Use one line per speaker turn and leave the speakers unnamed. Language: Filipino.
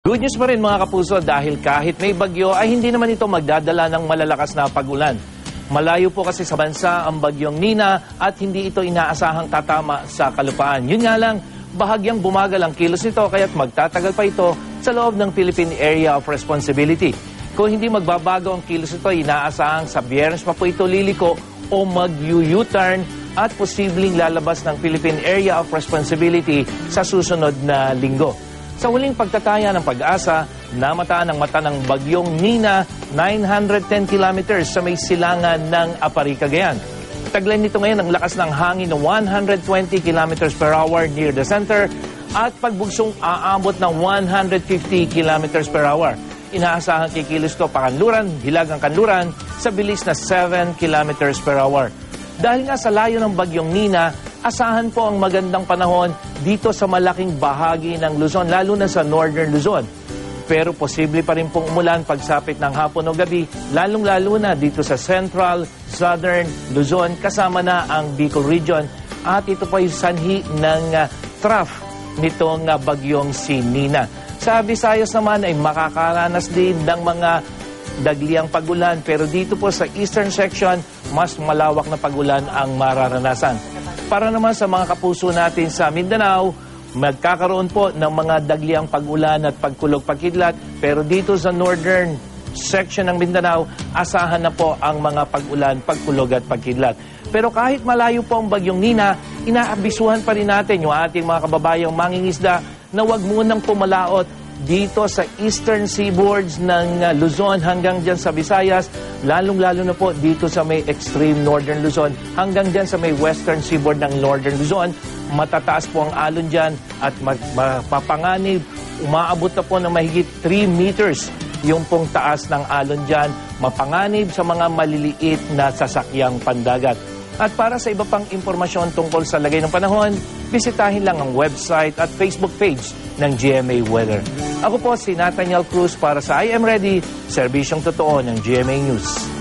Good news pa rin mga kapuso dahil kahit may bagyo ay hindi naman ito magdadala ng malalakas na pag-ulan. Malayo po kasi sa bansa ang bagyong Nina at hindi ito inaasahang tatama sa kalupaan. Yun nga lang, bahagyang bumagal ang kilos nito kaya't magtatagal pa ito sa loob ng Philippine Area of Responsibility. Kung hindi magbabago ang kilos nito, inaasahang sa Biyernes pa po ito liliko o mag-U-turn at posibleng lalabas ng Philippine Area of Responsibility sa susunod na linggo. Sa huling pagtataya ng Pag-asa, namataan ang mata ng bagyong Nina 910 kilometers sa may silangan ng Apari, Cagayan. Taglay nito ngayon ang lakas ng hangin na 120 kilometers per hour near the center at pagbugsong aabot ng 150 kilometers per hour. Inaasahan kikilos ito pakanluran, hilagang kanluran sa bilis na 7 kilometers per hour. Dahil nga sa layo ng bagyong Nina, asahan po ang magandang panahon dito sa malaking bahagi ng Luzon, lalo na sa Northern Luzon. Pero posible pa rin pong umulan pagsapit ng hapon o gabi, lalong-lalo na dito sa Central, Southern Luzon, kasama na ang Bicol Region. At ito pa yung sanhi ng trough nitong bagyong si Nina. Sa Visayas naman ay makakaranas din ng mga dagliang pag-ulan, pero dito po sa eastern section, mas malawak na pag-ulan ang mararanasan. Para naman sa mga kapuso natin sa Mindanao, magkakaroon po ng mga dagliang pag-ulan at pagkulog-pagkidlat, pero dito sa northern section ng Mindanao, asahan na po ang mga pag-ulan, pagkulog at pagkidlat. Pero kahit malayo po ang bagyong Nina, inaabisuhan pa rin natin yung ating mga kababayang mangingisda na huwag munang pumalaot dito sa eastern seaboards ng Luzon hanggang dyan sa Visayas, lalong-lalo na po dito sa may extreme northern Luzon hanggang dyan sa may western seaboard ng northern Luzon. Matataas po ang alon dyan at mapapanganib, umaabot na po ng mahigit 3 meters yung pong taas ng alon dyan, mapanganib sa mga maliliit na sasakyang pandagat. At para sa iba pang impormasyon tungkol sa lagay ng panahon, bisitahin lang ang website at Facebook page ng GMA Weather. Ako po si Nathaniel Cruz para sa I Am Ready, serbisyong totoo ng GMA News.